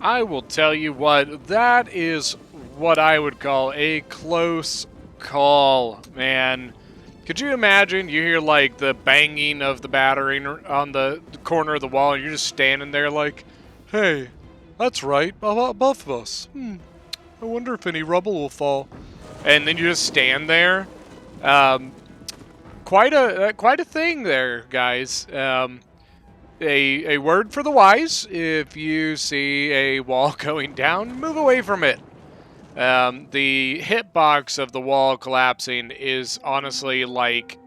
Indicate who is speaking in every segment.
Speaker 1: I will tell you what, that is what I would call a close call, man. Could you imagine you hear like the banging of the battering on the corner of the wall and you're just standing there like, hey, that's right, above us. I wonder if any rubble will fall. And then you just stand there. Um, quite a thing there, guys. A word for the wise: if you see a wall going down, move away from it. The hitbox of the wall collapsing is honestly like,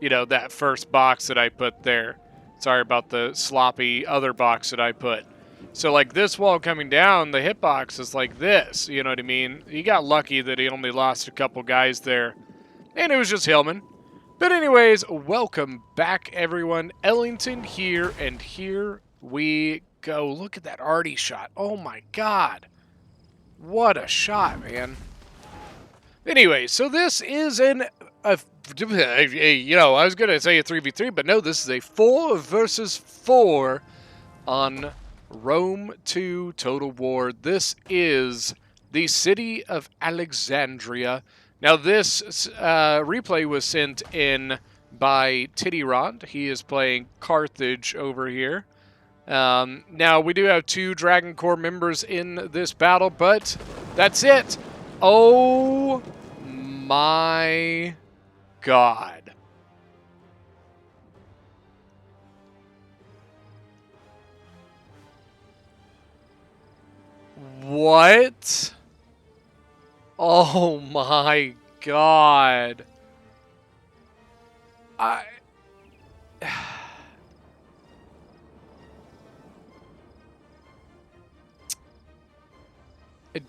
Speaker 1: that first box that I put there. Sorry about the sloppy other box that I put. So, like, this wall coming down, the hitbox is like this, you know what I mean? He got lucky that he only lost a couple guys there, and it was just Hillman. But anyways, welcome back, everyone. Ellington here, and here we go. Look at that arty shot. Oh, my God. What a shot, man. Anyway, so this is I was going to say a 3v3, but no, this is a 4 versus 4 on Rome 2 Total War. This is the city of Alexandria. Now, this replay was sent in by Tidyrond. He is playing Carthage over here. Now, we do have 2 Dragon Corps members in this battle, but that's it. Oh my God. What? Oh my God. I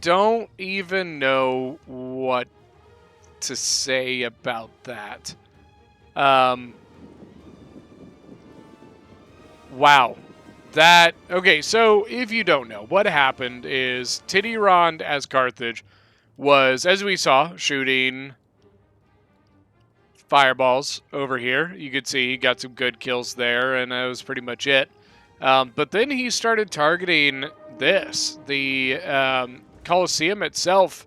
Speaker 1: don't even know what to say about that. Wow. Okay, so if you don't know, what happened is Tidyrond as Carthage was, as we saw, shooting fireballs over here. You could see he got some good kills there, and that was pretty much it. But then he started targeting the Colosseum itself,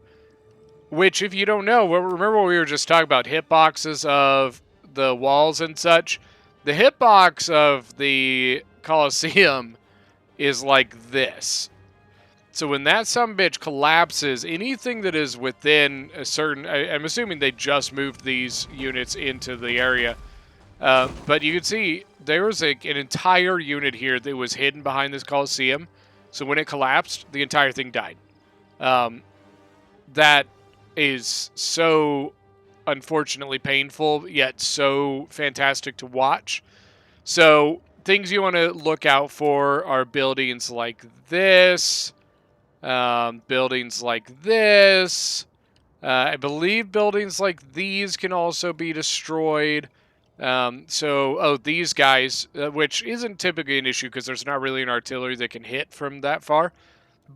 Speaker 1: which, if you don't know, remember what we were just talking about, hitboxes of the walls and such? The hitbox of the Colosseum is like this. So when that sumbitch collapses, anything that is within a certain... I'm assuming they just moved these units into the area. But you can see there was an entire unit here that was hidden behind this Colosseum. So when it collapsed, the entire thing died. That is so unfortunately painful, yet so fantastic to watch. So things you want to look out for are buildings like this. Buildings like this. I believe buildings like these can also be destroyed. These guys, which isn't typically an issue because there's not really an artillery that can hit from that far.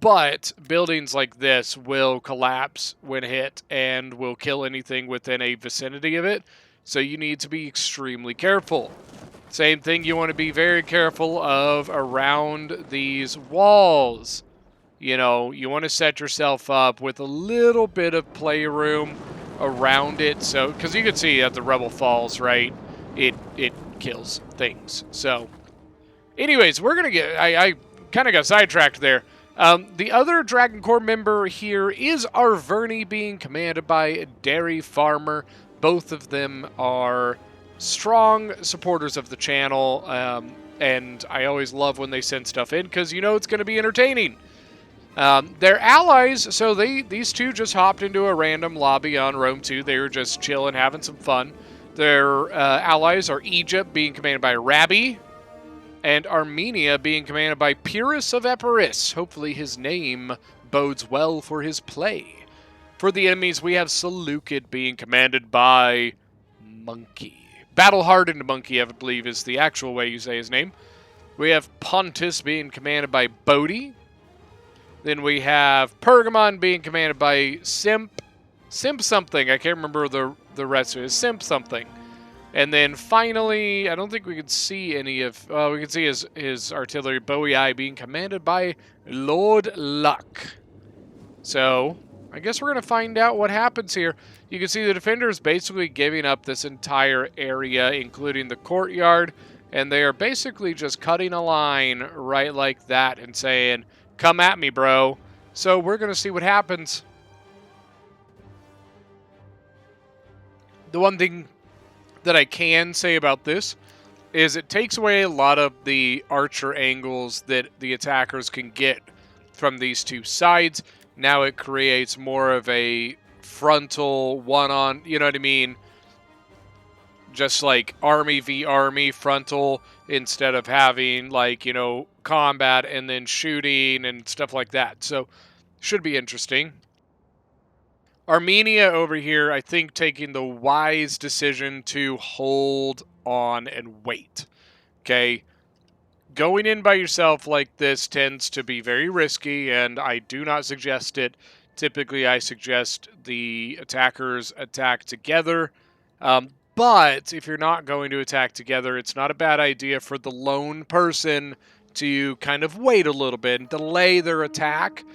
Speaker 1: But buildings like this will collapse when hit and will kill anything within a vicinity of it. So you need to be extremely careful. Same thing, you want to be very careful of around these walls. You want to set yourself up with a little bit of playroom around it. So, because you can see at the Rebel Falls, right? It kills things. So, anyways, we're going to I kind of got sidetracked there. The other Dragon Corps member here is Arverni, being commanded by Dairy Farmer. Both of them are strong supporters of the channel, and I always love when they send stuff in because it's going to be entertaining. They're allies, so these two just hopped into a random lobby on Rome 2. They were just chilling, having some fun. Their allies are Egypt, being commanded by Rabbi, and Armenia, being commanded by Pyrrhus of Epirus. Hopefully his name bodes well for his play. For the enemies, we have Seleucid, being commanded by Monkey. Battle-hardened Monkey, I believe, is the actual way you say his name. We have Pontus, being commanded by Bodhi. Then we have Pergamon, being commanded by Simp something. I can't remember the rest of it. Simp something. And then finally, I don't think we could see any of... we can see his artillery Bowie Eye being commanded by Lord Luck. So, I guess we're going to find out what happens here. You can see the defenders basically giving up this entire area, including the courtyard. And they are basically just cutting a line right like that and saying, come at me, bro. So we're going to see what happens. The one thing that I can say about this is it takes away a lot of the archer angles that the attackers can get from these two sides. Now it creates more of a frontal one-on, you know what I mean? Just like army v army frontal instead of having like, you know, combat and then shooting and stuff like that. So should be interesting. Armenia over here, I think, taking the wise decision to hold on and wait. Okay? Going in by yourself like this tends to be very risky, and I do not suggest it. Typically, I suggest the attackers attack together. But if you're not going to attack together, it's not a bad idea for the lone person to kind of wait a little bit and delay their attack.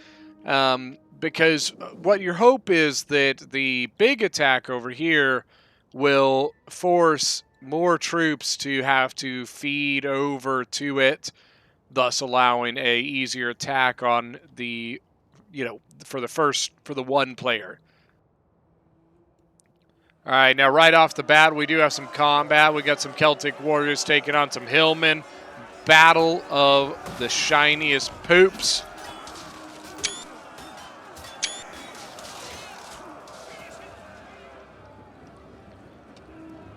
Speaker 1: Because what your hope is that the big attack over here will force more troops to have to feed over to it, thus allowing a easier attack on the, you know, for the one player. All right, now right off the bat, we do have some combat. We got some Celtic warriors taking on some hillmen. Battle of the shiniest poops.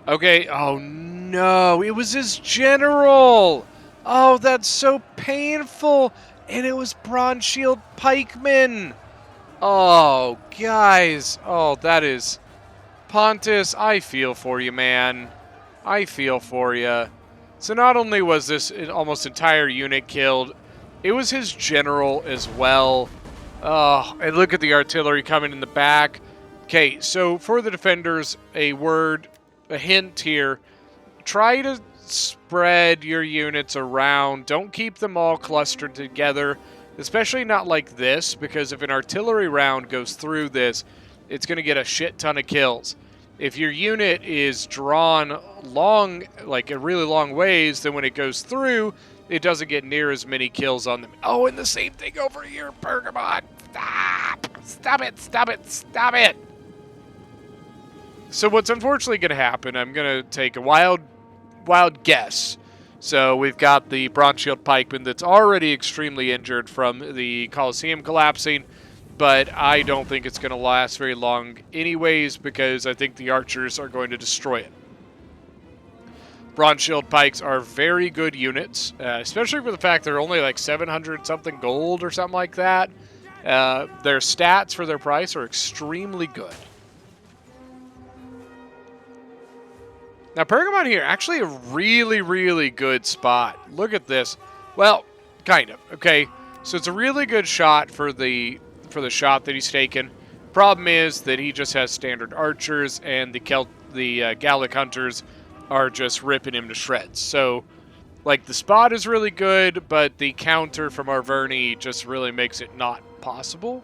Speaker 1: Okay, oh no, it was his general! Oh, that's so painful! And it was Bronze Shield Pikemen! Oh, guys, oh, that is... Pontus, I feel for you, man. I feel for you. So not only was this almost entire unit killed, it was his general as well. Oh, and look at the artillery coming in the back. Okay, so for the defenders, a hint here, try to spread your units around. Don't keep them all clustered together, especially not like this, because if an artillery round goes through this, it's going to get a shit ton of kills. If your unit is drawn long, like a really long ways, then when it goes through, it doesn't get near as many kills on them. Oh, and the same thing over here, Bergamot. Stop! Stop it! Stop it! Stop it! So what's unfortunately going to happen, I'm going to take a wild guess. So we've got the Bronze Shield Pikeman that's already extremely injured from the Colosseum collapsing, but I don't think it's going to last very long anyways, because I think the archers are going to destroy it. Bronze Shield Pikes are very good units, especially for the fact they're only like 700-something gold or something like that. Their stats for their price are extremely good. Now, Pergamon here, actually a really, really good spot. Look at this. Well, kind of. Okay, so it's a really good shot for the shot that he's taken. Problem is that he just has standard archers, and the Gallic hunters are just ripping him to shreds. So, like, the spot is really good, but the counter from Arverni just really makes it not possible.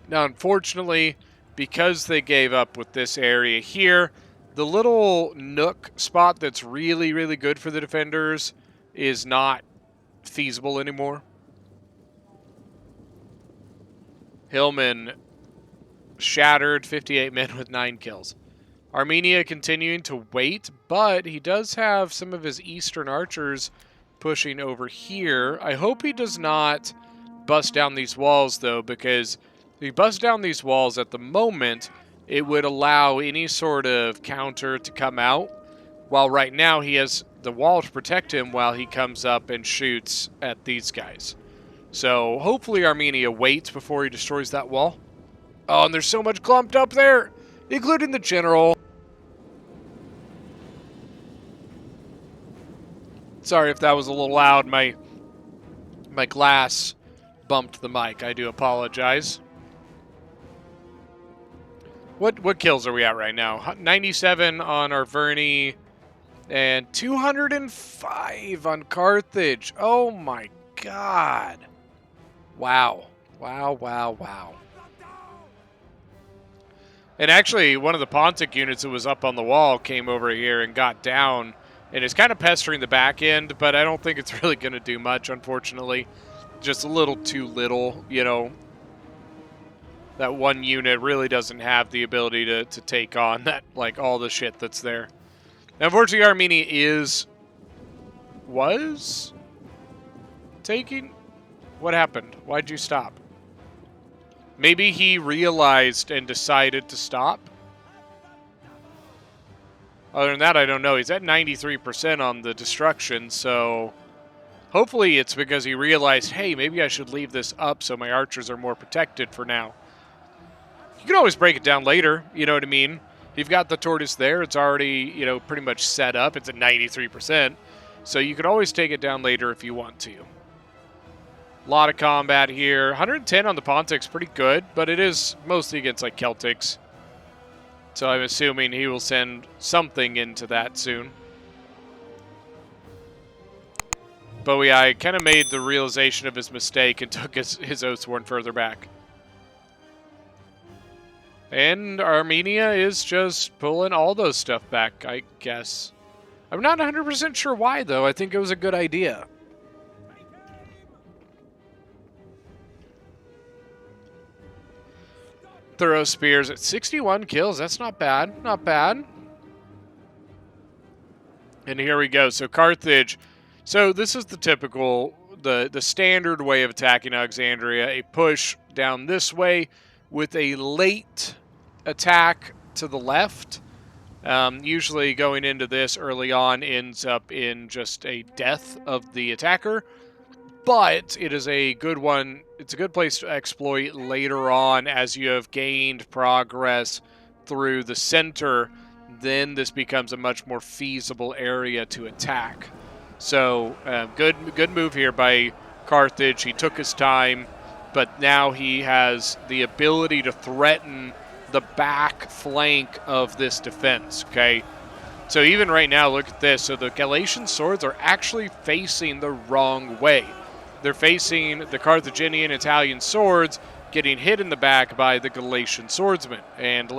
Speaker 1: Now, unfortunately, because they gave up with this area here, the little nook spot that's really, really good for the defenders is not feasible anymore. Hillman shattered, 58 men with 9 kills. Armenia continuing to wait, but he does have some of his eastern archers pushing over here. I hope he does not bust down these walls, though, because if he busts down these walls at the moment, it would allow any sort of counter to come out, while right now he has the wall to protect him while he comes up and shoots at these guys. So hopefully Armenia waits before he destroys that wall. Oh, and there's so much clumped up there, including the general. Sorry if that was a little loud. My glass bumped the mic. I do apologize. What kills are we at right now? 97 on our Verney and 205 on Carthage. Oh my god. Wow. Wow, wow, wow. And actually, one of the Pontic units that was up on the wall came over here and got down, and is kind of pestering the back end, but I don't think it's really going to do much, unfortunately. Just a little too little, you know. That one unit really doesn't have the ability to take on that, like, all the shit that's there. Unfortunately, Armenia was taking... What happened? Why'd you stop? Maybe he realized and decided to stop? Other than that, I don't know. He's at 93% on the destruction, so... Hopefully it's because he realized, hey, maybe I should leave this up so my archers are more protected for now. You can always break it down later, you know what I mean? You've got the tortoise there. It's already, you know, pretty much set up. It's at 93%. So you could always take it down later if you want to. A lot of combat here. 110 on the Pontic's pretty good, but it is mostly against, like, Celtics. So I'm assuming he will send something into that soon. But I kind of made the realization of his mistake and took his Oathsworn further back. And Armenia is just pulling all those stuff back, I guess. I'm not 100% sure why, though. I think it was a good idea. Thorough Spears at 61 kills. That's not bad. Not bad. And here we go. So Carthage. So this is the typical, the standard way of attacking Alexandria. A push down this way with a late attack to the left. Usually going into this early on ends up in just a death of the attacker. But it is a good one. It's a good place to exploit later on as you have gained progress through the center. Then this becomes a much more feasible area to attack. So good move here by Carthage. He took his time, but now he has the ability to threaten the back flank of this defense, okay? So even right now, look at this. So the Galatian swords are actually facing the wrong way. They're facing the Carthaginian Italian swords getting hit in the back by the Galatian swordsmen and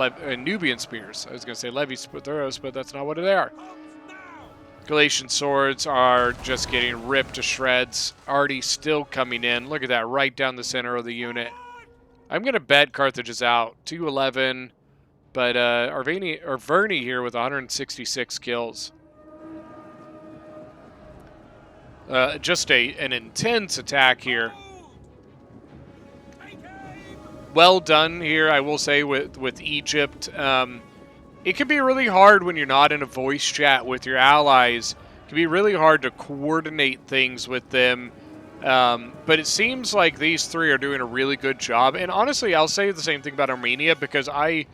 Speaker 1: Nubian spears. I was going to say Levi Thoros, but that's not what they are. Galatian swords are just getting ripped to shreds. Artie still coming in. Look at that, right down the center of the unit. I'm going to bet Carthage is out. 211, but Verney here with 166 kills. Just an intense attack here. Well done here, I will say, with Egypt. It can be really hard when you're not in a voice chat with your allies. It can be really hard to coordinate things with them. But it seems like these three are doing a really good job. And honestly, I'll say the same thing about Armenia, because I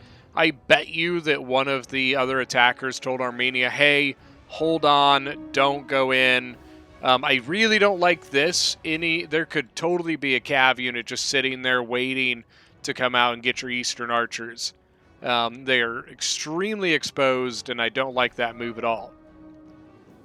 Speaker 1: bet you that one of the other attackers told Armenia, hey, hold on, don't go in. I really don't like this. There could totally be a cav unit just sitting there waiting to come out and get your Eastern archers. They are extremely exposed, and I don't like that move at all.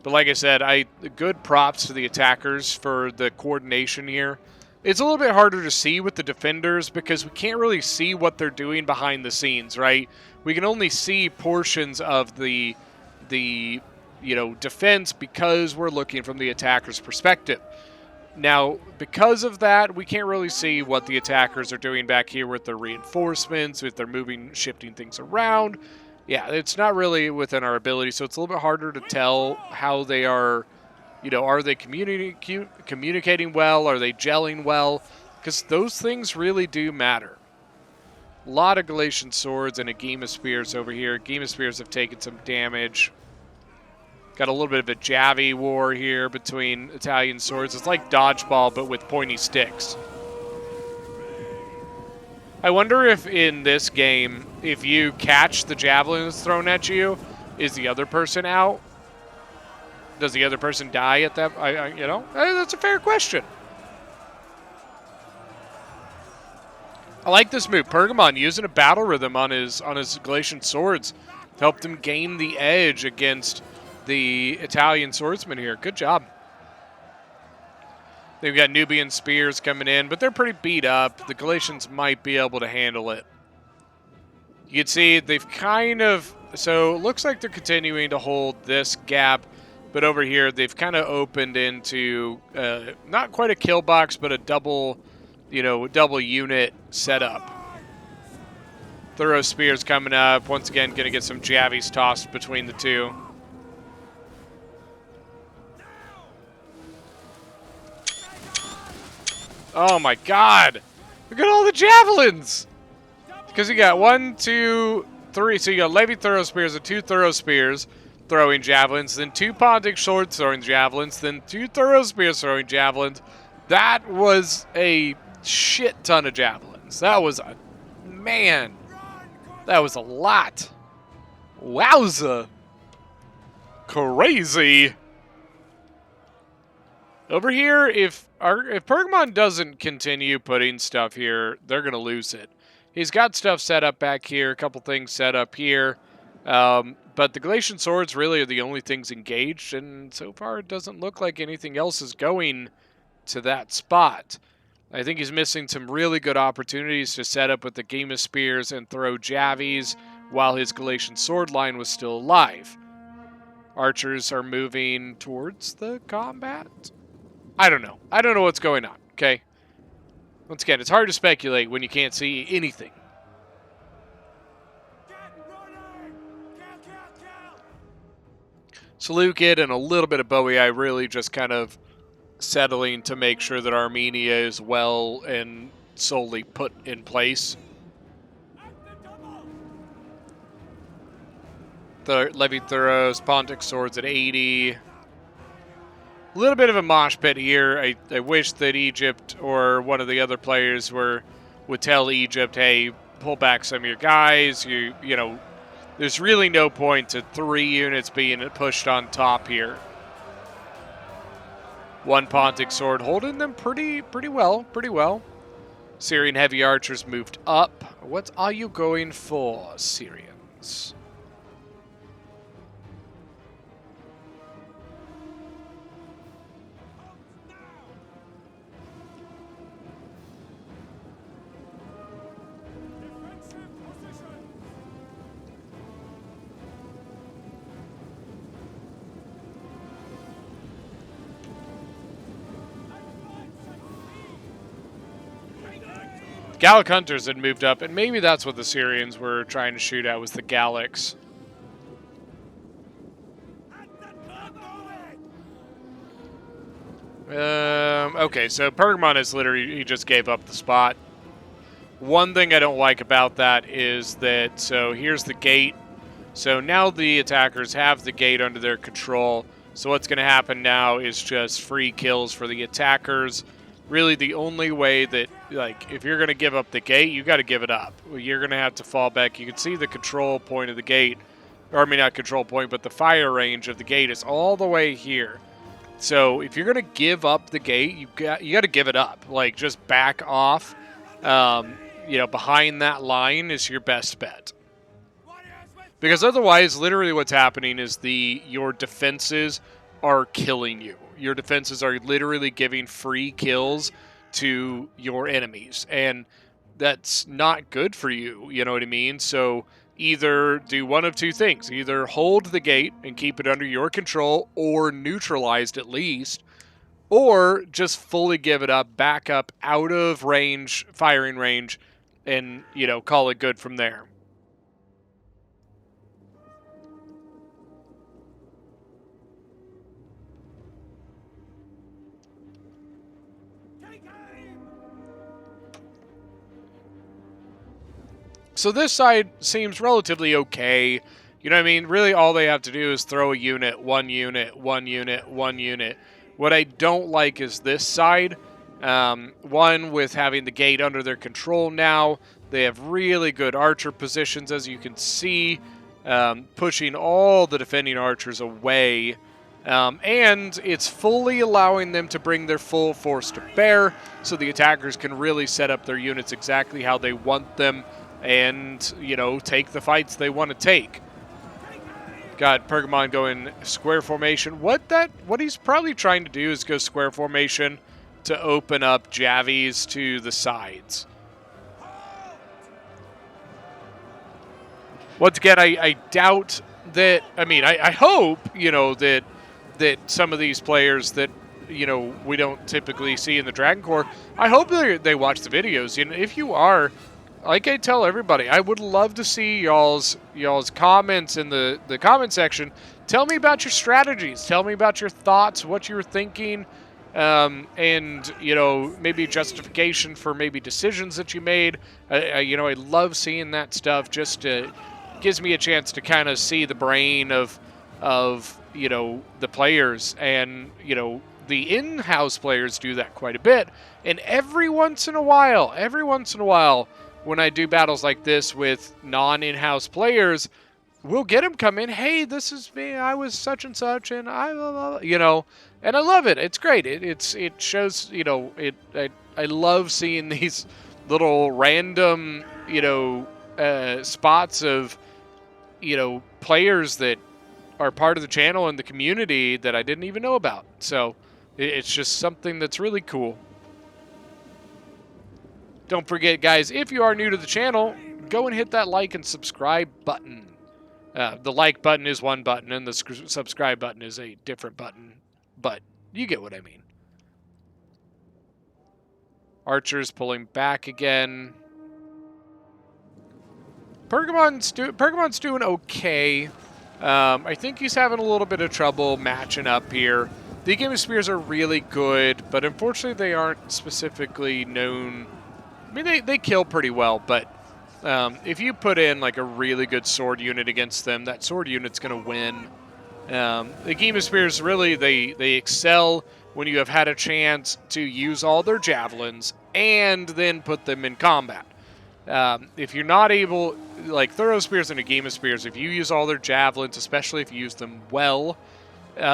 Speaker 1: But like I said, good props to the attackers for the coordination here. It's a little bit harder to see with the defenders because we can't really see what they're doing behind the scenes, right? We can only see portions of the defense because we're looking from the attacker's perspective. Now, because of that, we can't really see what the attackers are doing back here with their reinforcements, if they're shifting things around. Yeah, it's not really within our ability, so it's a little bit harder to tell how they are, are they communicating well? Are they gelling well? Because those things really do matter. A lot of Galatian swords and a Gema spears over here. Gema spears have taken some damage. Got a little bit of a Javi war here between Italian swords. It's like dodgeball, but with pointy sticks. I wonder if in this game, if you catch the javelin that's thrown at you, is the other person out? Does the other person die at that? That's a fair question. I like this move. Pergamon using a battle rhythm on his Galatian swords helped him gain the edge against the Italian swordsman here. Good job. They've got Nubian spears coming in, but they're pretty beat up. The Galatians might be able to handle it. You can see they've kind of... So it looks like they're continuing to hold this gap, but over here they've kind of opened into not quite a kill box, but a double unit setup. Thorough spears coming up. Once again, going to get some javies tossed between the two. Oh my god! Look at all the javelins! Because you got 1, 2, 3. So you got Levy thorough spears and 2 thorough spears throwing javelins, then 2 Pontic swords throwing javelins, then 2 thorough spears throwing javelins. That was a shit ton of javelins. That was a... Man! That was a lot. Wowza! Crazy! Over here, if Pergamon doesn't continue putting stuff here, they're going to lose it. He's got stuff set up back here, a couple things set up here. But the Galatian swords really are the only things engaged, and so far it doesn't look like anything else is going to that spot. I think he's missing some really good opportunities to set up with the Game of Spears and throw javies while his Galatian sword line was still alive. Archers are moving towards the combat. I don't know. I don't know what's going on, okay? Once again, it's hard to speculate when you can't see anything. Seleucid and a little bit of Bowie, I really just kind of settling to make sure that Armenia is well and solely put in place. The Levy Thuros, Pontic swords at 80. A little bit of a mosh pit here. I wish that Egypt or one of the other players would tell Egypt, hey, pull back some of your guys. You know, there's really no point to 3 units being pushed on top here. 1 Pontic sword holding them pretty well. Syrian heavy archers moved up. What are you going for, Syrians? Gallic hunters had moved up, and maybe that's what the Syrians were trying to shoot at, was the Gallics. Okay, so Pergamon is literally, he just gave up the spot. One thing I don't like about that is that, so here's the gate. So now the attackers have the gate under their control. So what's going to happen now is just free kills for the attackers. Really, the only way that, like, if you're going to give up the gate, you got to give it up. You're going to have to fall back. You can see the control point of the gate, or I mean, not control point, but the fire range of the gate is all the way here. So if you're going to give up the gate, you got to give it up. Like, just back off. Behind that line is your best bet. Because otherwise, literally what's happening is your defenses are killing you. Your defenses are literally giving free kills to your enemies. And that's not good for you, you know what I mean? So either do one of two things. Either hold the gate and keep it under your control, or neutralized at least, or just fully give it up, back up out of range, firing range, and, call it good from there. So this side seems relatively okay. You know what I mean? Really all they have to do is throw a unit, one unit, one unit, one unit. What I don't like is this side. One, with having the gate under their control now. They have really good archer positions, as you can see, pushing all the defending archers away. And it's fully allowing them to bring their full force to bear, so the attackers can really set up their units exactly how they want them and, you know, take the fights they want to take. Got Pergamon going square formation. What he's probably trying to do is go square formation to open up Javies to the sides. Once again, I doubt that, I mean, I hope, you know, that some of these players that, you know, we don't typically see in the Dragon Corps, I hope they watch the videos. You know, if you are, like I tell everybody, I would love to see y'all's comments in the comment section. Tell me about your strategies. Tell me about your thoughts, what you were thinking, and, you know, maybe justification for maybe decisions that you made. You know, I love seeing that stuff. Just gives me a chance to kind of see the brain of you know, the players, and, you know, the in-house players do that quite a bit. And every once in a while, when I do battles like this with non-in-house players, we'll get them come in. Hey, this is me. I was such and such, and you know, and I love it. It's great. It shows, you know, I love seeing these little random, you know, spots of, you know, players that are part of the channel and the community that I didn't even know about. So it's just something that's really cool. Don't forget, guys, if you are new to the channel, go and hit that like and subscribe button. The like button is one button, and the subscribe button is a different button, but you get what I mean. Archer's pulling back again. Pergamon's doing okay. I think he's having a little bit of trouble matching up here. The Game of Spears are really good, but unfortunately they aren't specifically known. I mean, they kill pretty well, but if you put in like a really good sword unit against them, that sword unit's going to win. The Game of Spears, really, they excel when you have had a chance to use all their javelins and then put them in combat. If you're not able, like Thorough Spears and a Game of Spears, if you use all their javelins, especially if you use them well,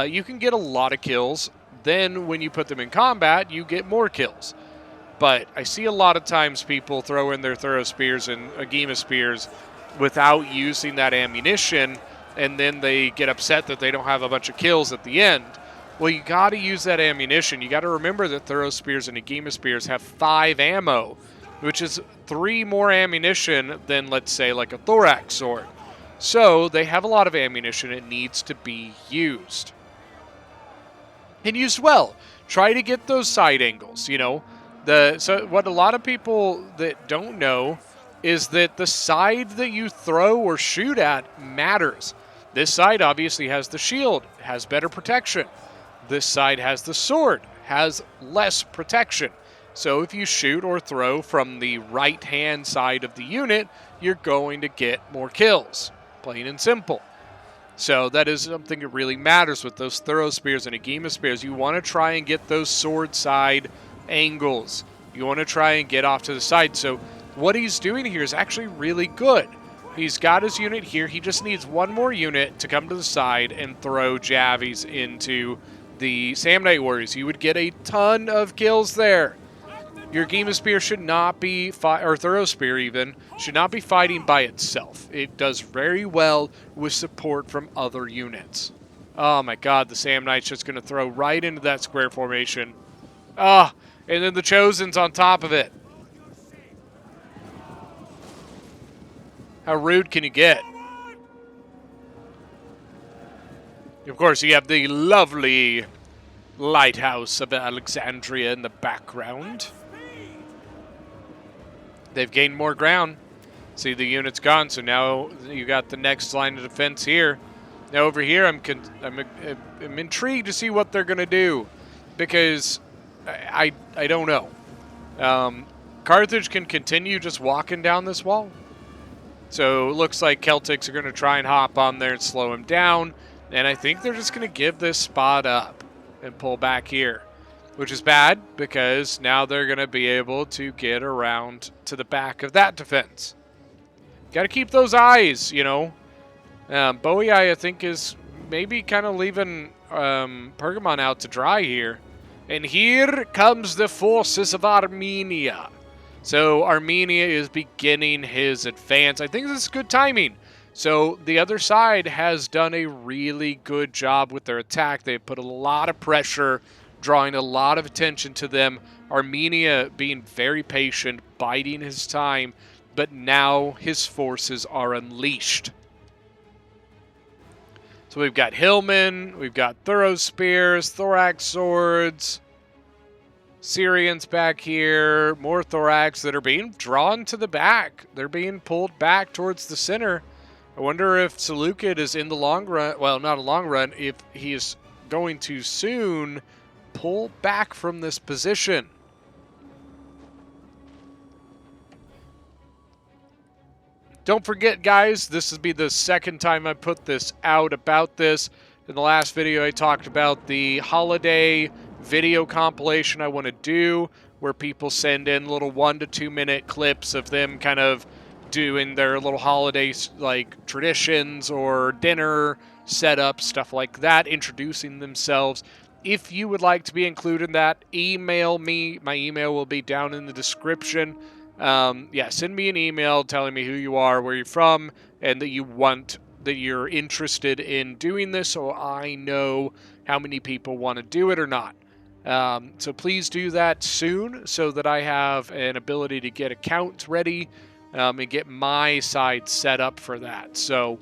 Speaker 1: you can get a lot of kills. Then when you put them in combat, you get more kills. But I see a lot of times people throw in their Thorough Spears and a Game of Spears without using that ammunition, and then they get upset that they don't have a bunch of kills at the end. Well, you got to use that ammunition. You got to remember that Thorough Spears and a Game of Spears have 5 ammo, which is 3 more ammunition than, let's say, like a thorax sword. So they have a lot of ammunition. It needs to be used. And used well. Try to get those side angles, you know. So what a lot of people that don't know is that the side that you throw or shoot at matters. This side obviously has the shield, has better protection. This side has the sword, has less protection. So if you shoot or throw from the right-hand side of the unit, you're going to get more kills, plain and simple. So that is something that really matters with those Thorough Spears and a Game of Spears. You want to try and get those sword side angles. You want to try and get off to the side. So what he's doing here is actually really good. He's got his unit here. He just needs one more unit to come to the side and throw Javies into the Sam Knight Warriors. You would get a ton of kills there. Your Game of Spear should not be, or Thorough Spear even, should not be fighting by itself. It does very well with support from other units. Oh my god, the Sam Knight's just going to throw right into that square formation. Ah, and then the Chosen's on top of it. How rude can you get? Of course, you have the lovely lighthouse of Alexandria in the background. They've gained more ground. See, the unit's gone, so now you got the next line of defense here. Now over here, I'm intrigued to see what they're going to do, because I don't know. Carthage can continue just walking down this wall. So it looks like Celtics are going to try and hop on there and slow him down. And I think they're just going to give this spot up and pull back here, which is bad because now they're going to be able to get around to the back of that defense. Got to keep those eyes, you know. Bowie, I think, is maybe kind of leaving Pergamon out to dry here. And here comes the forces of Armenia. So Armenia is beginning his advance. I think this is good timing. So the other side has done a really good job with their attack. They've put a lot of pressure, drawing a lot of attention to them. Armenia being very patient, biding his time, but now his forces are unleashed. So we've got Hillmen, we've got Thorough Spears, Thorax Swords, Syrians back here, more Thorax that are being drawn to the back. They're being pulled back towards the center. I wonder if Seleucid is in the long run, well, not a long run, if he is going to soon pull back from this position. Don't forget, guys, this will be the second time I put this out about this. In the last video, I talked about the holiday video compilation I want to do, where people send in little 1 to 2 minute clips of them kind of doing their little holiday like traditions or dinner setup, stuff like that, introducing themselves. If you would like to be included in that, email me. My email will be down in the description. Yeah, send me an email telling me who you are, where you're from, and that you're interested in doing this, so I know how many people want to do it or not. So please do that soon so that I have an ability to get accounts ready and get my side set up for that. So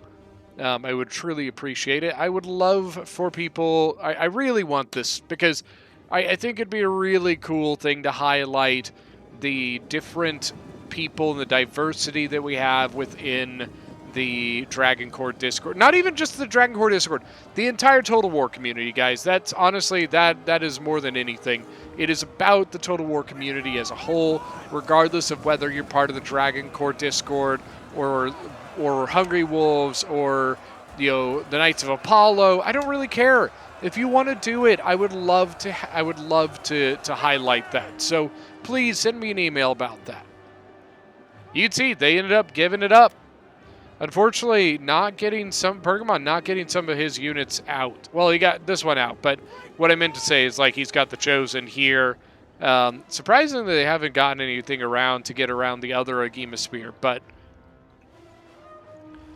Speaker 1: I would truly appreciate it. I would love for people, I really want this because I think it'd be a really cool thing to highlight the different people and the diversity that we have within the Dragon Core Discord. Not even just the Dragon Core Discord, the entire Total War community, guys. That's honestly, that is more than anything. It is about the Total War community as a whole, regardless of whether you're part of the Dragon Core Discord or Hungry Wolves or, you know, the Knights of Apollo. I don't really care. If you want to do it, I would love to highlight that. So please send me an email about that. You'd see they ended up giving it up. Unfortunately, Pergamon not getting some of his units out. Well, he got this one out, but what I meant to say is, like, he's got the Chosen here. Surprisingly, they haven't gotten anything around to get around the other Agema Spear, but...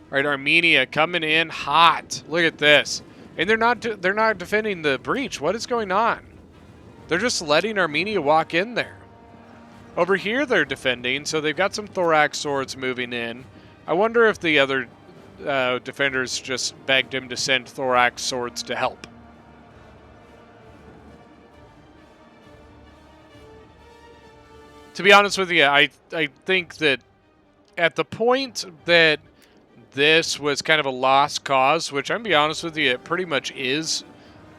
Speaker 1: All right, Armenia coming in hot. Look at this. And they're not defending the breach. What is going on? They're just letting Armenia walk in there. Over here, they're defending, so they've got some Thorax Swords moving in. I wonder if the other defenders just begged him to send Thorax Swords to help. To be honest with you, I think that at the point that this was kind of a lost cause, which I'm going to be honest with you, it pretty much is.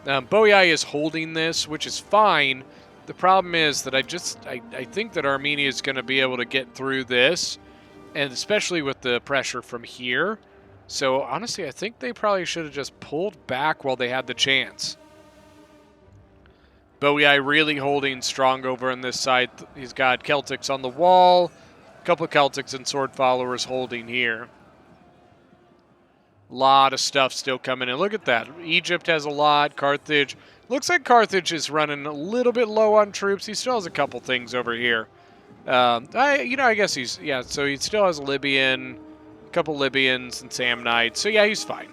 Speaker 1: Boei is holding this, which is fine. The problem is that I think that Armenia is going to be able to get through this, and especially with the pressure from here. So honestly, I think they probably should have just pulled back while they had the chance. Boei really holding strong over on this side. He's got Celtics on the wall, a couple of Celtics and Sword Followers holding here. A lot of stuff still coming in. Look at that. Egypt has a lot. Carthage. Looks like Carthage is running a little bit low on troops. He still has a couple things over here. I guess so he still has a Libyan, a couple Libyans and Samnites. So yeah, he's fine.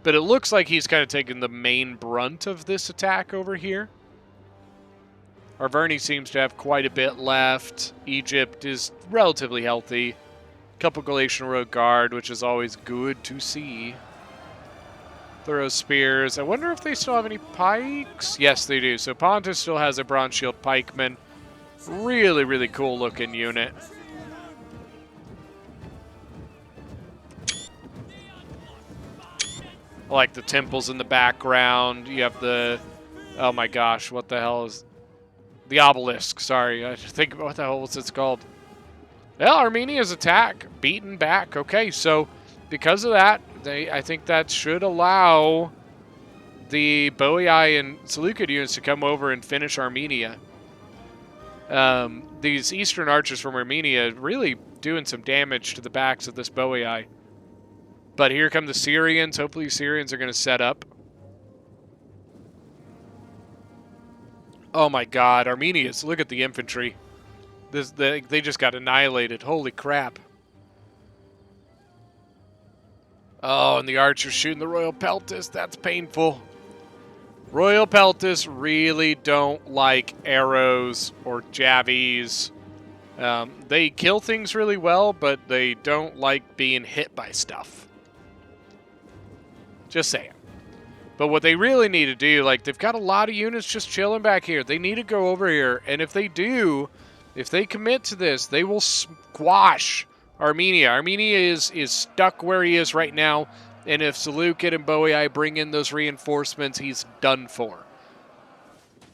Speaker 1: But it looks like he's kind of taking the main brunt of this attack over here. Arverni seems to have quite a bit left. Egypt is relatively healthy. Couple Galatian Road Guard, which is always good to see. Thorough Spears. I wonder if they still have any pikes? Yes, they do. So Pontus still has a Bronze Shield Pikeman. Really, really cool looking unit. I like the temples in the background. You have the... Oh my gosh, what the hell is... The obelisk, sorry. I think, what the hell was it called? Well, Armenia's attack, beaten back. Okay, so because of that, I think that should allow the Boei and Seleucid units to come over and finish Armenia. These Eastern archers from Armenia really doing some damage to the backs of this Boei. But here come the Syrians. Hopefully the Syrians are going to set up. Oh my god, Armenians. Look at the infantry. They just got annihilated. Holy crap. Oh, and the archers shooting the Royal Peltis. That's painful. Royal Peltis really don't like arrows or javies. They kill things really well, but they don't like being hit by stuff. Just saying. But what they really need to do, like, they've got a lot of units just chilling back here. They need to go over here, and if they do, if they commit to this, they will squash Armenia. Armenia is stuck where he is right now, and if Seleucid and Boii bring in those reinforcements, he's done for.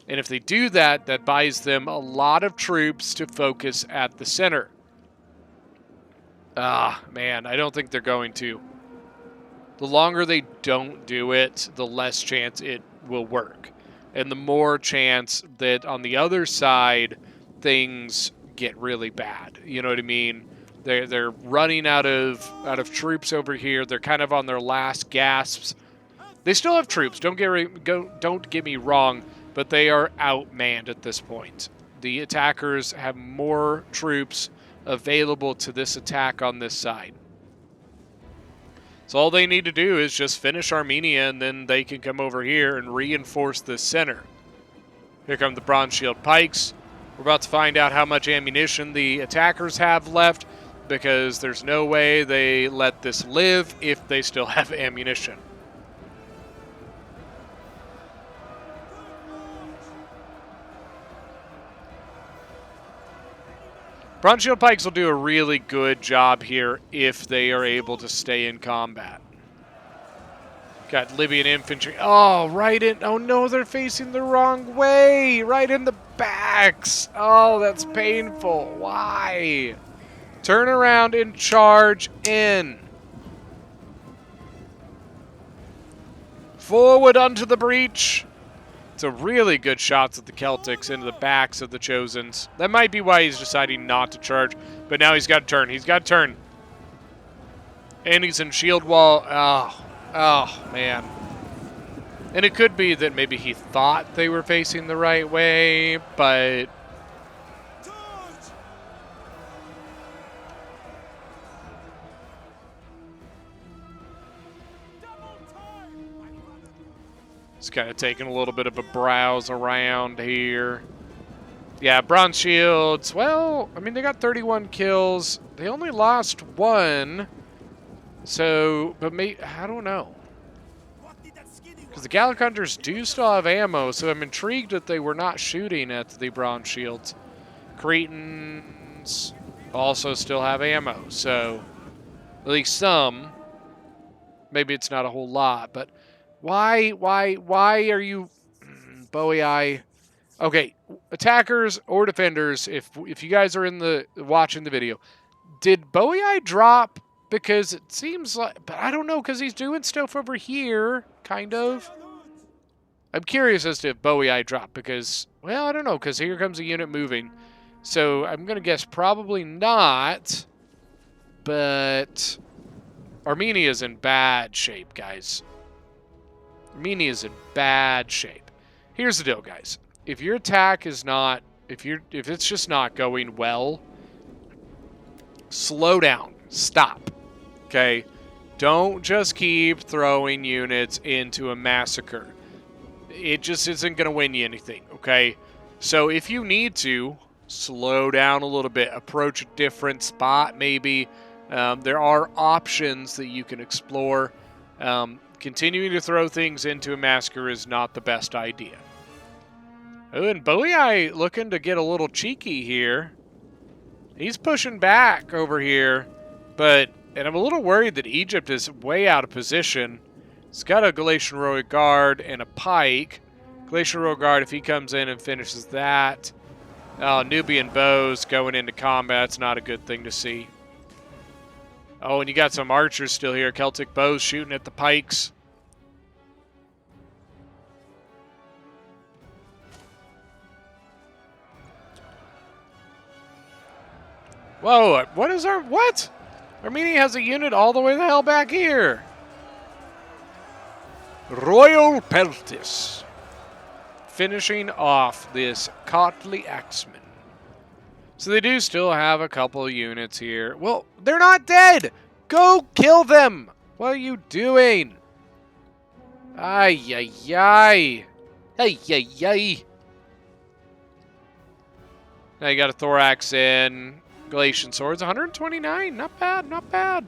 Speaker 1: And if they do that, that buys them a lot of troops to focus at the center. Ah, man, I don't think they're going to. The longer they don't do it, the less chance it will work. And the more chance that on the other side, things get really bad. You know what I mean? They're running out of troops over here. They're kind of on their last gasps. They still have troops. Don't get me wrong, but they are outmanned at this point. The attackers have more troops available to this attack on this side. So all they need to do is just finish Armenia, and then they can come over here and reinforce the center. Here come the Bronze Shield Pikes. We're about to find out how much ammunition the attackers have left, because there's no way they let this live if they still have ammunition. Bronze Shield Pikes will do a really good job here if they are able to stay in combat. Got Libyan infantry. Oh, right in. Oh no, they're facing the wrong way. Right in the backs. Oh, that's painful. Why? Turn around and charge in. Forward unto the breach. It's a really good shots at the Celtics into the backs of the Chosens. That might be why he's deciding not to charge. But now he's got to turn. He's got to turn. And he's in shield wall. Oh, man. And it could be that maybe he thought they were facing the right way, but... It's kind of taking a little bit of a browse around here. Yeah, Bronze Shields. Well, I mean, they got 31 kills. They only lost one. So, but I don't know. Because the Gallic Hunters do still have ammo, so I'm intrigued that they were not shooting at the Bronze Shields. Cretans also still have ammo, so at least some. Maybe it's not a whole lot, but why are you, Boii? Okay, attackers or defenders, if you guys are watching the video, did Boii drop? Because it seems like, but I don't know, because he's doing stuff over here, kind of. I'm curious as to if Boii dropped, because, well, I don't know, because here comes a unit moving. So I'm going to guess probably not, but Armenia's in bad shape, guys. Armenia's in bad shape. Here's the deal, guys. If your attack is not, if it's just not going well, slow down. Stop. Okay? Don't just keep throwing units into a massacre. It just isn't going to win you anything, okay? So if you need to, slow down a little bit. Approach a different spot, maybe. There are options that you can explore. Continuing to throw things into a massacre is not the best idea. Oh, and Boii looking to get a little cheeky here. He's pushing back over here, and I'm a little worried that Egypt is way out of position. He's got a Galatian Royal Guard and a pike. Galatian Royal Guard, if he comes in and finishes that. Oh, Nubian bows going into combat. It's not a good thing to see. Oh, and you got some archers still here. Celtic bows shooting at the pikes. Whoa, what? Armenia has a unit all the way the hell back here. Royal Peltis. Finishing off this Cotley Axeman. So they do still have a couple units here. Well, they're not dead. Go kill them. What are you doing? Ay, ay, ay. Ay, ay, ay. Now you got a Thorax in. Galatian Swords, 129. Not bad, not bad.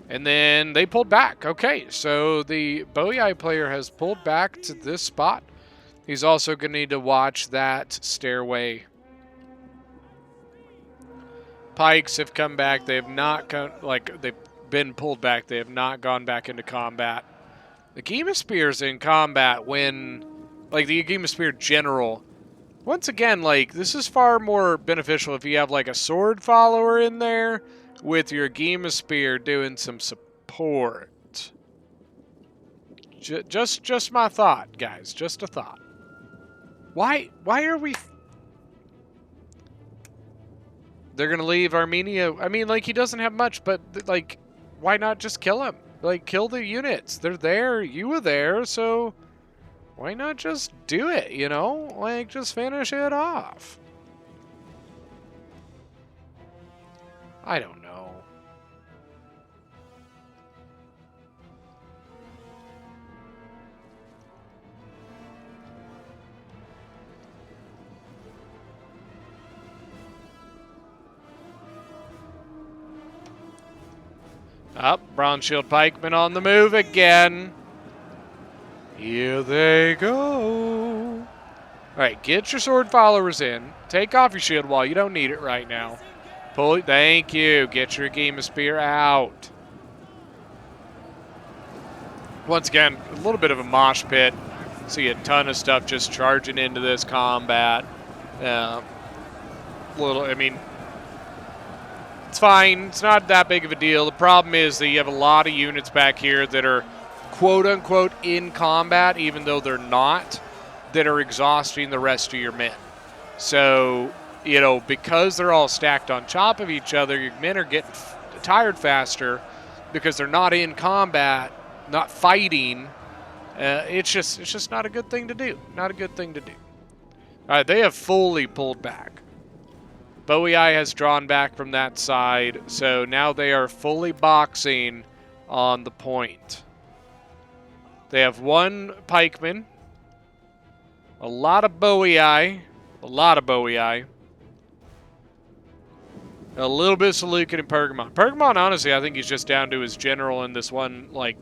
Speaker 1: And then they pulled back. Okay, so the Boei player has pulled back to this spot. He's also going to need to watch that stairway. Pikes have come back. They have not they've been pulled back. They have not gone back into combat. The Gema Spear's in combat when, like, the Gema Spear General. Once again, like, this is far more beneficial if you have, like, a sword follower in there with your Gema Spear doing some support. Just my thought, guys. Just a thought. Why are we... They're going to leave Armenia. I mean, like, he doesn't have much, but, like, why not just kill him? Like, kill the units. They're there. You were there, so why not just do it, you know? Like, just finish it off. I don't know. Up, Bronze Shield Pikemen on the move again. Here they go. All right, get your sword followers in. Take off your shield wall. You don't need it right now. Pull it. Thank you. Get your Gema Spear out. Once again, a little bit of a mosh pit. See a ton of stuff just charging into this combat. I mean, it's fine. It's not that big of a deal. The problem is that you have a lot of units back here that are quote-unquote in combat, even though they're not, that are exhausting the rest of your men. So, you know, because they're all stacked on top of each other, your men are getting tired faster because they're not in combat, not fighting. It's just not a good thing to do. Not a good thing to do. All right, they have fully pulled back. Boei has drawn back from that side, so now they are fully boxing on the point. They have one pikeman, a lot of Boei, a little bit of Seleucid and Pergamon. Pergamon, honestly, I think he's just down to his general in this one, like,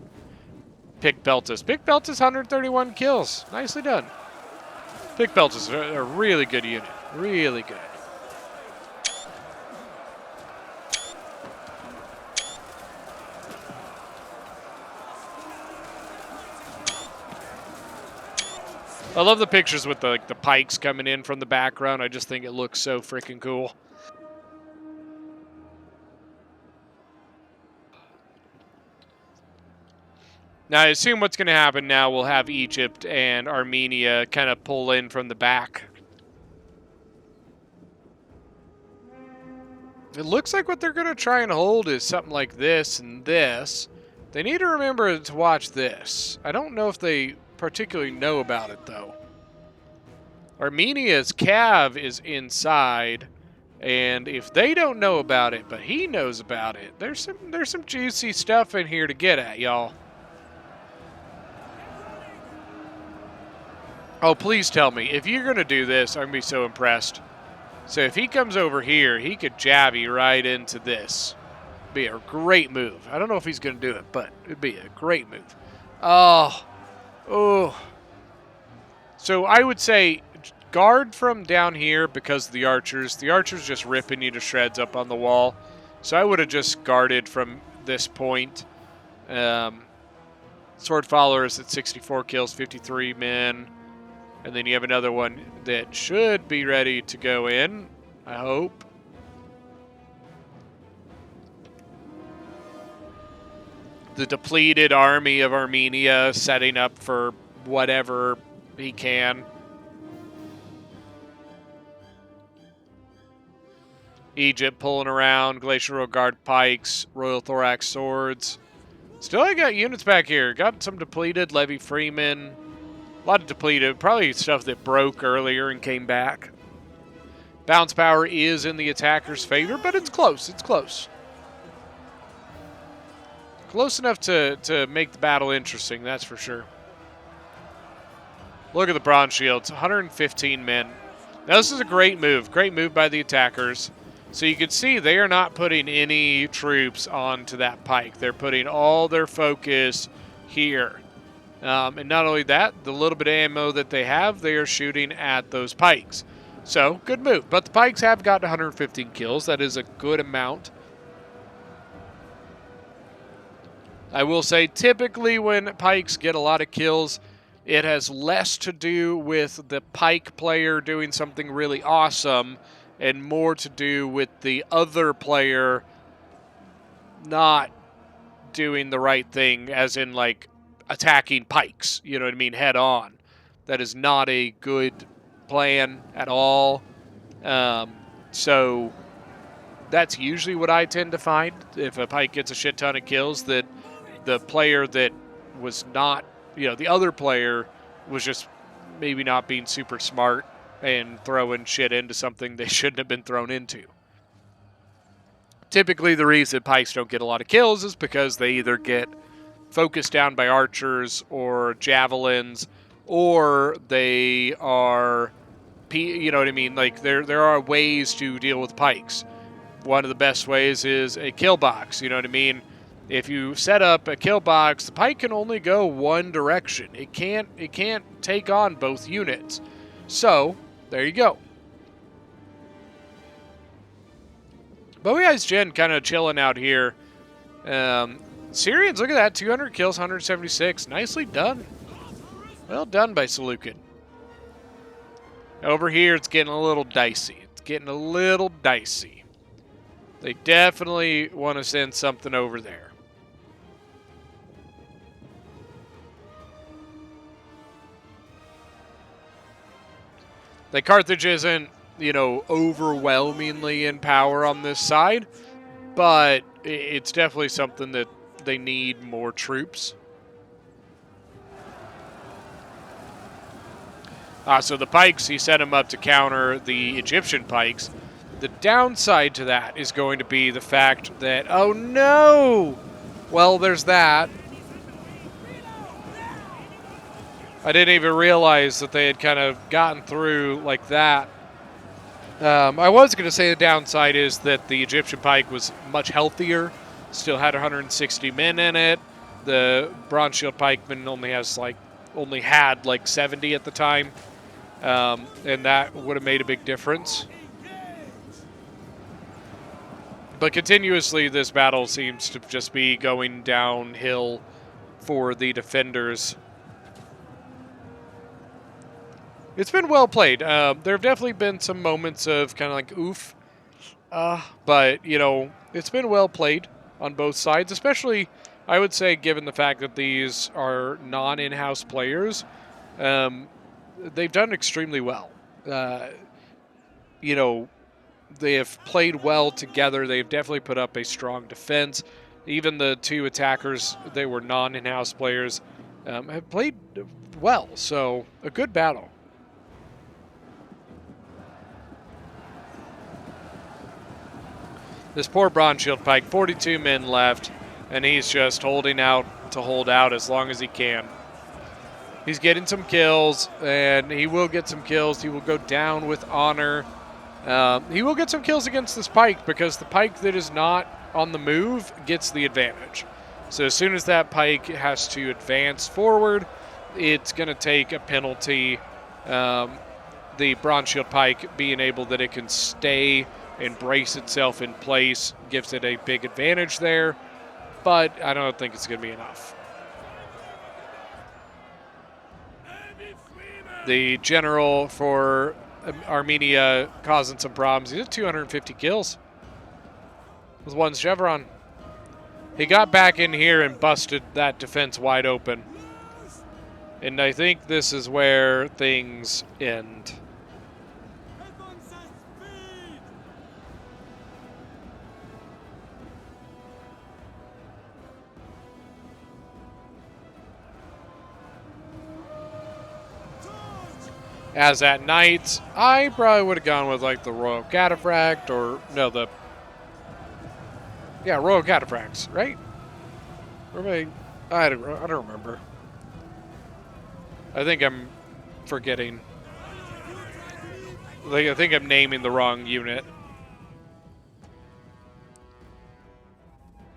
Speaker 1: Pick Peltis. Pick Peltis, 131 kills. Nicely done. Pick Peltis is a really good unit. Really good. I love the pictures with the pikes coming in from the background. I just think it looks so freaking cool. Now, I assume what's going to happen now, we'll have Egypt and Armenia kind of pull in from the back. It looks like what they're going to try and hold is something like this and this. They need to remember to watch this. I don't know if they particularly know about it, though. Armenia's Cav is inside, and if they don't know about it, but he knows about it, there's some juicy stuff in here to get at, y'all. Oh, please tell me. If you're going to do this, I'm going to be so impressed. So if he comes over here, he could jab you right into this. Be a great move. I don't know if he's going to do it, but it'd be a great move. Oh. So I would say guard from down here because of the archers. The archers just ripping you to shreds up on the wall. So I would have just guarded from this point. Sword followers at 64 kills, 53 men. And then you have another one that should be ready to go in, I hope. The depleted army of Armenia setting up for whatever he can. Egypt pulling around, Glacial Road Guard pikes, Royal Thorax swords. Still, I got units back here. Got some depleted, Levy Freeman. A lot of depleted, probably stuff that broke earlier and came back. Bounce power is in the attacker's favor, but it's close. It's close. Close enough to make the battle interesting, that's for sure. Look at the Bronze Shields, 115 men. Now, this is a great move by the attackers. So you can see they are not putting any troops onto that pike. They're putting all their focus here. And not only that, the little bit of ammo that they have, they are shooting at those pikes. So, good move. But the pikes have gotten 115 kills. That is a good amount. I will say, typically when pikes get a lot of kills, it has less to do with the pike player doing something really awesome and more to do with the other player not doing the right thing, as in, like, attacking pikes, you know what I mean, head on. That is not a good plan at all. So that's usually what I tend to find. If a pike gets a shit ton of kills, that the player that was not, the other player was just maybe not being super smart and throwing shit into something they shouldn't have been thrown into. Typically, the reason pikes don't get a lot of kills is because they either get focused down by archers or javelins, or they are, you know what I mean? Like, there are ways to deal with pikes. One of the best ways is a kill box, you know what I mean? If you set up a kill box, the pike can only go one direction. It can't take on both units. So, there you go. Boei's Gen kind of chilling out here. Syrians, look at that. 200 kills, 176. Nicely done. Well done by Seleucid. Over here, it's getting a little dicey. They definitely want to send something over there. Like, Carthage isn't, overwhelmingly in power on this side, but it's definitely something that they need more troops. So the pikes, he set them up to counter the Egyptian pikes. The downside to that is going to be the fact that, oh no! Well, there's that. I didn't even realize that they had kind of gotten through like that. I was going to say the downside is that the Egyptian pike was much healthier, still had 160 men in it. The Bronze Shield pikeman only had like 70 at the time, and that would have made a big difference. But continuously, this battle seems to just be going downhill for the defenders. It's been well played. There have definitely been some moments of kind of like oof, but it's been well played on both sides. Especially, I would say, given the fact that these are non-in-house players, they've done extremely well. They have played well together. They've definitely put up a strong defense. Even the two attackers, they were non-in-house players, have played well. So a good battle. This poor Bronze Shield pike, 42 men left, and he's just holding out to hold out as long as he can. He's getting some kills, and he will get some kills. He will go down with honor. He will get some kills against this pike because the pike that is not on the move gets the advantage. So as soon as that pike has to advance forward, it's going to take a penalty. The Bronze Shield pike being able that it can stay and brace itself in place gives it a big advantage there, but I don't think it's going to be enough. The general for Armenia causing some problems. He's at 250 kills with one chevron. He got back in here and busted that defense wide open. And I think this is where things end. Azat Knights. I probably would have gone with like the Royal Cataphract or no, the Royal Cataphracts, right? Or maybe, I don't remember. I think I'm forgetting. Like I think I'm naming the wrong unit.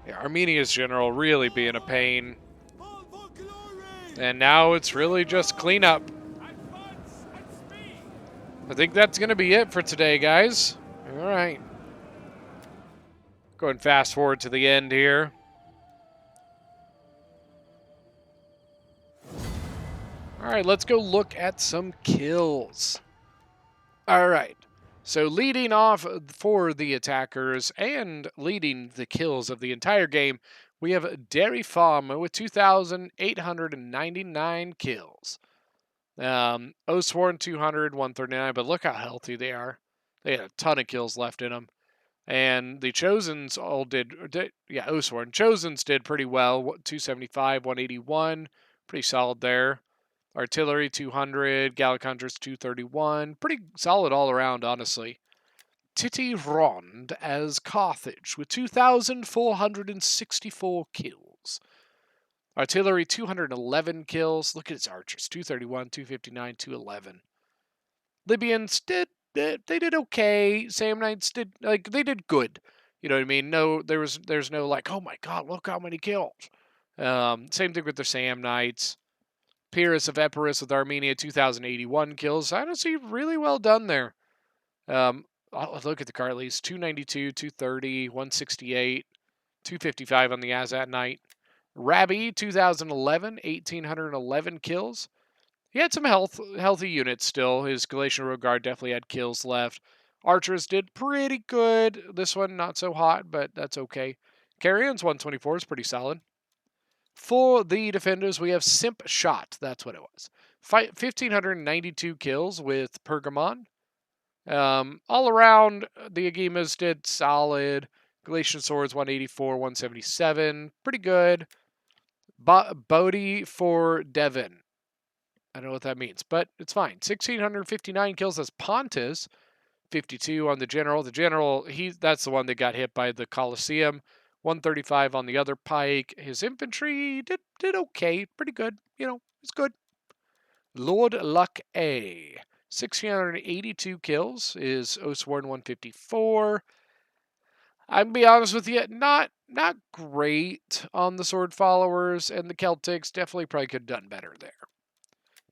Speaker 1: Yeah, Armenia's general really being a pain. And now it's really just cleanup. I think that's going to be it for today, guys. All right. Going fast forward to the end here. All right, let's go look at some kills. All right. So leading off for the attackers and leading the kills of the entire game, we have Dairy Farm with 2,899 kills. Oathsworn 200, 139, but look how healthy they are. They had a ton of kills left in them. And the Chosens all Oathsworn. Chosens did pretty well, 275, 181, pretty solid there. Artillery 200, Gallic Hunters 231, pretty solid all around, honestly. Titi Rond as Carthage with 2,464 kills. Artillery 211 kills. Look at its archers, 231, 259, 211. Libyans they did okay. Samnites they did good. You know what I mean? No, there's no like, oh my god, look how many kills. Same thing with the Samnites. Pyrrhus of Epirus with Armenia, 2,081 kills. Honestly, really well done there. Look at the Cartleys, 292, 230, 168, 255 on the Azat Knight. Rabbi, 2011, 1,811 kills. He had some healthy units still. His Galatian Road Guard definitely had kills left. Archers did pretty good. This one, not so hot, but that's okay. Carrions, 124 is pretty solid. For the defenders, we have Simp Shot. That's what it was. 1,592 kills with Pergamon. All around, the Agimas did solid. Galatian Swords, 184, 177. Pretty good. Bodhi for Devon. I don't know what that means, but it's fine. 1,659 kills as Pontus. 52 on the General. The General, that's the one that got hit by the Colosseum. 135 on the other pike. His infantry did okay. Pretty good. You know, it's good. Lord Luck A. 1,682 kills is Oathsworn 154. I'm gonna be honest with you, not great on the Sword Followers, and the Celtics definitely probably could have done better there.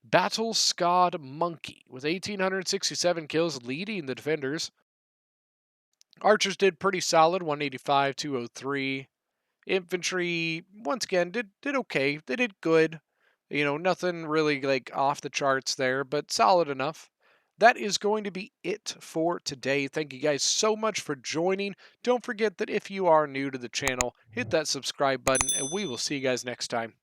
Speaker 1: Battle Scarred Monkey with 1,867 kills leading the defenders. Archers did pretty solid, 185, 203. Infantry, once again, did okay. They did good. You know, nothing really like off the charts there, but solid enough. That is going to be it for today. Thank you guys so much for joining. Don't forget that if you are new to the channel, hit that subscribe button, and we will see you guys next time.